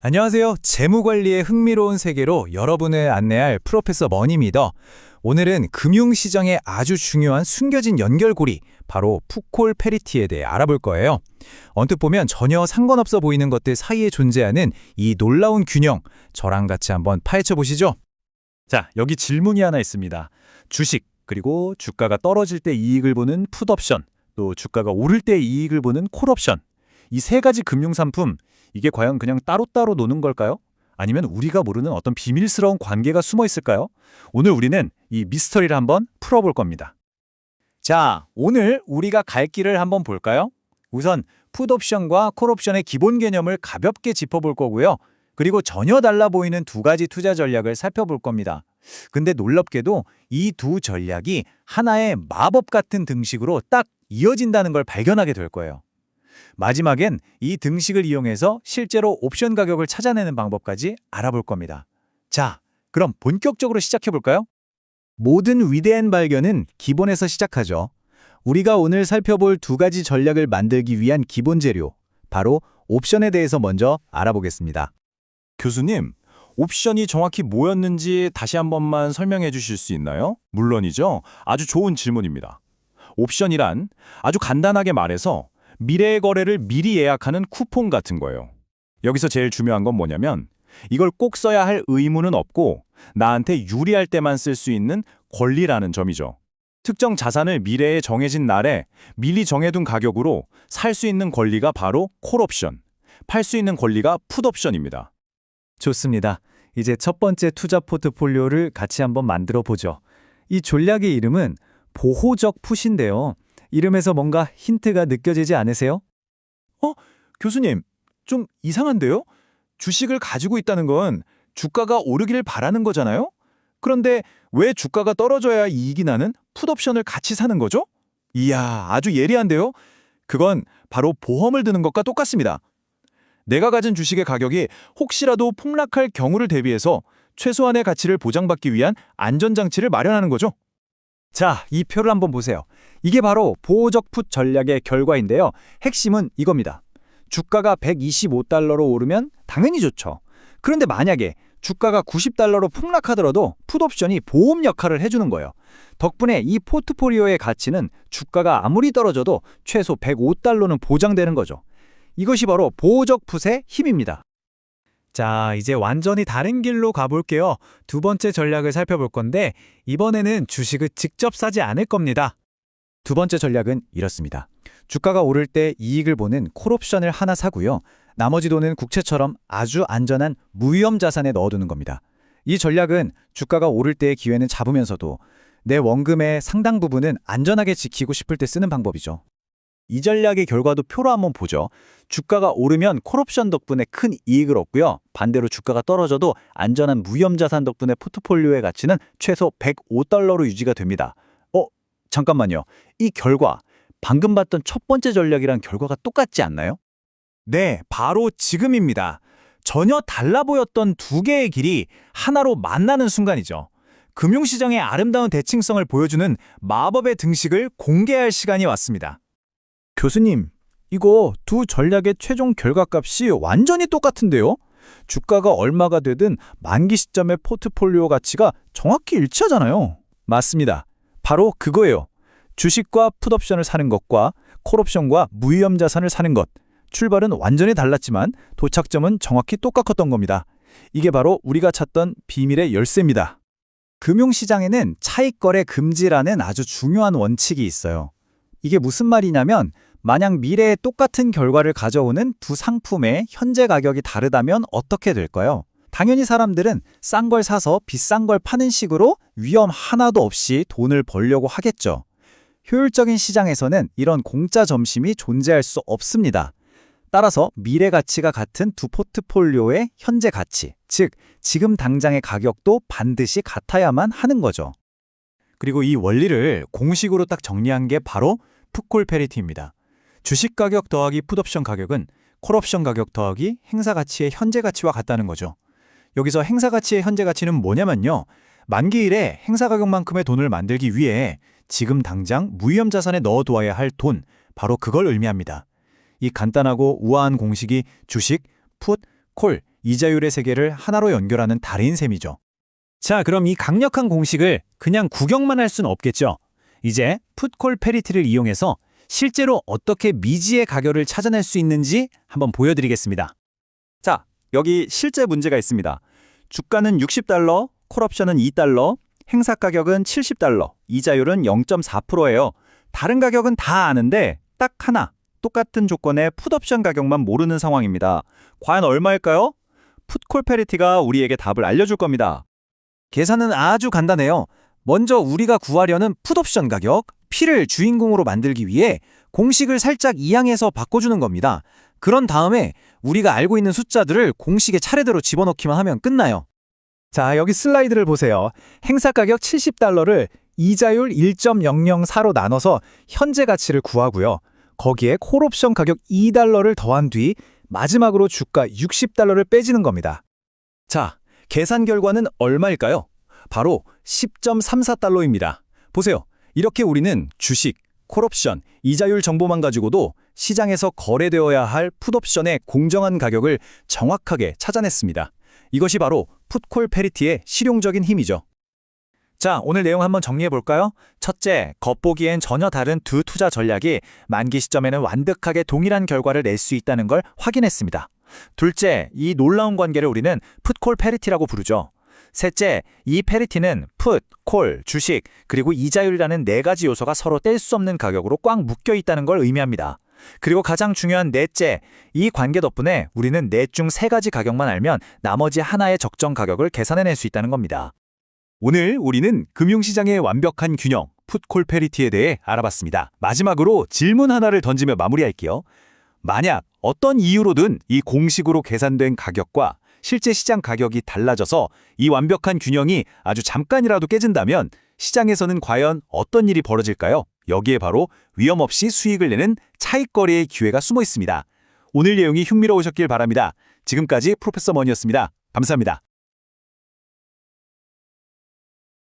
안녕하세요. 재무관리의 흥미로운 세계로 여러분을 안내할 프로페서 머니입니다. 오늘은 금융시장의 아주 중요한 숨겨진 연결고리, 바로 푸콜 페리티에 대해 알아볼 거예요. 언뜻 보면 전혀 상관없어 보이는 것들 사이에 존재하는 이 놀라운 균형, 저랑 같이 한번 파헤쳐 보시죠. 자, 여기 질문이 하나 있습니다. 주식, 그리고 주가가 떨어질 때 이익을 보는 풋옵션, 또 주가가 오를 때 이익을 보는 콜옵션. 이 세 가지 금융상품, 이게 과연 그냥 따로따로 노는 걸까요? 아니면 우리가 모르는 어떤 비밀스러운 관계가 숨어 있을까요? 오늘 우리는 이 미스터리를 한번 풀어볼 겁니다. 자, 오늘 우리가 갈 길을 한번 볼까요? 우선 풋옵션과 콜옵션의 기본 개념을 가볍게 짚어볼 거고요. 그리고 전혀 달라 보이는 두 가지 투자 전략을 살펴볼 겁니다. 근데 놀랍게도 이 두 전략이 하나의 마법 같은 등식으로 딱 이어진다는 걸 발견하게 될 거예요. 마지막엔 이 등식을 이용해서 실제로 옵션 가격을 찾아내는 방법까지 알아볼 겁니다. 자, 그럼 본격적으로 시작해볼까요? 모든 위대한 발견은 기본에서 시작하죠. 우리가 오늘 살펴볼 두 가지 전략을 만들기 위한 기본 재료, 바로 옵션에 대해서 먼저 알아보겠습니다. 교수님, 옵션이 정확히 뭐였는지 다시 한 번만 설명해 주실 수 있나요? 물론이죠. 아주 좋은 질문입니다. 옵션이란 아주 간단하게 말해서 미래의 거래를 미리 예약하는 쿠폰 같은 거예요. 여기서 제일 중요한 건 뭐냐면 이걸 꼭 써야 할 의무는 없고 나한테 유리할 때만 쓸 수 있는 권리라는 점이죠. 특정 자산을 미래에 정해진 날에 미리 정해둔 가격으로 살 수 있는 권리가 바로 콜옵션, 팔 수 있는 권리가 풋옵션입니다. 좋습니다. 이제 첫 번째 투자 포트폴리오를 같이 한번 만들어 보죠. 이 전략의 이름은 보호적 풋인데요. 이름에서 뭔가 힌트가 느껴지지 않으세요? 교수님, 좀 이상한데요? 주식을 가지고 있다는 건 주가가 오르기를 바라는 거잖아요? 그런데 왜 주가가 떨어져야 이익이 나는 풋옵션을 같이 사는 거죠? 이야, 아주 예리한데요? 그건 바로 보험을 드는 것과 똑같습니다. 내가 가진 주식의 가격이 혹시라도 폭락할 경우를 대비해서 최소한의 가치를 보장받기 위한 안전장치를 마련하는 거죠. 자, 이 표를 한번 보세요. 이게 바로 보호적 풋 전략의 결과인데요. 핵심은 이겁니다. 주가가 125달러로 오르면 당연히 좋죠. 그런데 만약에 주가가 90달러로 폭락하더라도 풋옵션이 보험 역할을 해주는 거예요. 덕분에 이 포트폴리오의 가치는 주가가 아무리 떨어져도 최소 105달러는 보장되는 거죠. 이것이 바로 보호적 풋의 힘입니다. 자, 이제 완전히 다른 길로 가볼게요. 두 번째 전략을 살펴볼 건데 이번에는 주식을 직접 사지 않을 겁니다. 두 번째 전략은 이렇습니다. 주가가 오를 때 이익을 보는 콜옵션을 하나 사고요. 나머지 돈은 국채처럼 아주 안전한 무위험 자산에 넣어두는 겁니다. 이 전략은 주가가 오를 때의 기회는 잡으면서도 내 원금의 상당 부분은 안전하게 지키고 싶을 때 쓰는 방법이죠. 이 전략의 결과도 표로 한번 보죠. 주가가 오르면 콜옵션 덕분에 큰 이익을 얻고요. 반대로 주가가 떨어져도 안전한 무위험 자산 덕분에 포트폴리오의 가치는 최소 105달러로 유지가 됩니다. 잠깐만요. 이 결과, 방금 봤던 첫 번째 전략이랑 결과가 똑같지 않나요? 네, 바로 지금입니다. 전혀 달라 보였던 두 개의 길이 하나로 만나는 순간이죠. 금융시장의 아름다운 대칭성을 보여주는 마법의 등식을 공개할 시간이 왔습니다. 교수님, 이거 두 전략의 최종 결과값이 완전히 똑같은데요? 주가가 얼마가 되든 만기 시점의 포트폴리오 가치가 정확히 일치하잖아요. 맞습니다. 바로 그거예요. 주식과 풋옵션을 사는 것과 콜옵션과 무위험 자산을 사는 것. 출발은 완전히 달랐지만 도착점은 정확히 똑같았던 겁니다. 이게 바로 우리가 찾던 비밀의 열쇠입니다. 금융시장에는 차익거래 금지라는 아주 중요한 원칙이 있어요. 이게 무슨 말이냐면 만약 미래에 똑같은 결과를 가져오는 두 상품의 현재 가격이 다르다면 어떻게 될까요? 당연히 사람들은 싼 걸 사서 비싼 걸 파는 식으로 위험 하나도 없이 돈을 벌려고 하겠죠. 효율적인 시장에서는 이런 공짜 점심이 존재할 수 없습니다. 따라서 미래 가치가 같은 두 포트폴리오의 현재 가치, 즉 지금 당장의 가격도 반드시 같아야만 하는 거죠. 그리고 이 원리를 공식으로 딱 정리한 게 바로 푸콜 페리티입니다. 주식 가격 더하기 풋옵션 가격은 콜옵션 가격 더하기 행사 가치의 현재 가치와 같다는 거죠. 여기서 행사 가치의 현재 가치는 뭐냐면요. 만기일에 행사 가격만큼의 돈을 만들기 위해 지금 당장 무위험 자산에 넣어두어야 할 돈, 바로 그걸 의미합니다. 이 간단하고 우아한 공식이 주식, 풋, 콜 이자율의 세계를 하나로 연결하는 다리인 셈이죠. 자, 그럼 이 강력한 공식을 그냥 구경만 할 수는 없겠죠. 이제 풋콜 페리티를 이용해서 실제로 어떻게 미지의 가격을 찾아낼 수 있는지 한번 보여드리겠습니다. 자, 여기 실제 문제가 있습니다. 주가는 60달러, 콜옵션은 2달러, 행사 가격은 70달러, 이자율은 0.4%예요. 다른 가격은 다 아는데 딱 하나, 똑같은 조건의 풋옵션 가격만 모르는 상황입니다. 과연 얼마일까요? 풋콜 페리티가 우리에게 답을 알려줄 겁니다. 계산은 아주 간단해요. 먼저 우리가 구하려는 풋옵션 가격, P를 주인공으로 만들기 위해 공식을 살짝 이항해서 바꿔주는 겁니다. 그런 다음에 우리가 알고 있는 숫자들을 공식에 차례대로 집어넣기만 하면 끝나요. 자, 여기 슬라이드를 보세요. 행사 가격 70달러를 이자율 1.004로 나눠서 현재 가치를 구하고요. 거기에 콜옵션 가격 2달러를 더한 뒤 마지막으로 주가 60달러를 빼지는 겁니다. 자, 계산 결과는 얼마일까요? 바로 10.34달러입니다. 보세요. 이렇게 우리는 주식, 콜옵션, 이자율 정보만 가지고도 시장에서 거래되어야 할 풋옵션의 공정한 가격을 정확하게 찾아냈습니다. 이것이 바로 풋콜 페리티의 실용적인 힘이죠. 자, 오늘 내용 한번 정리해볼까요? 첫째, 겉보기엔 전혀 다른 두 투자 전략이 만기 시점에는 완벽하게 동일한 결과를 낼 수 있다는 걸 확인했습니다. 둘째, 이 놀라운 관계를 우리는 풋콜 페리티라고 부르죠. 셋째, 이 페리티는 풋, 콜, 주식, 그리고 이자율이라는 네 가지 요소가 서로 뗄 수 없는 가격으로 꽉 묶여 있다는 걸 의미합니다. 그리고 가장 중요한 넷째, 이 관계 덕분에 우리는 넷 중 세 가지 가격만 알면 나머지 하나의 적정 가격을 계산해낼 수 있다는 겁니다. 오늘 우리는 금융시장의 완벽한 균형, 풋콜 페리티에 대해 알아봤습니다. 마지막으로 질문 하나를 던지며 마무리할게요. 만약 어떤 이유로든 이 공식으로 계산된 가격과 실제 시장 가격이 달라져서 이 완벽한 균형이 아주 잠깐이라도 깨진다면 시장에서는 과연 어떤 일이 벌어질까요? 여기에 바로 위험 없이 수익을 내는 차익거래의 기회가 숨어 있습니다. 오늘 내용이 흥미로우셨길 바랍니다. 지금까지 프로페서 머니였습니다. 감사합니다.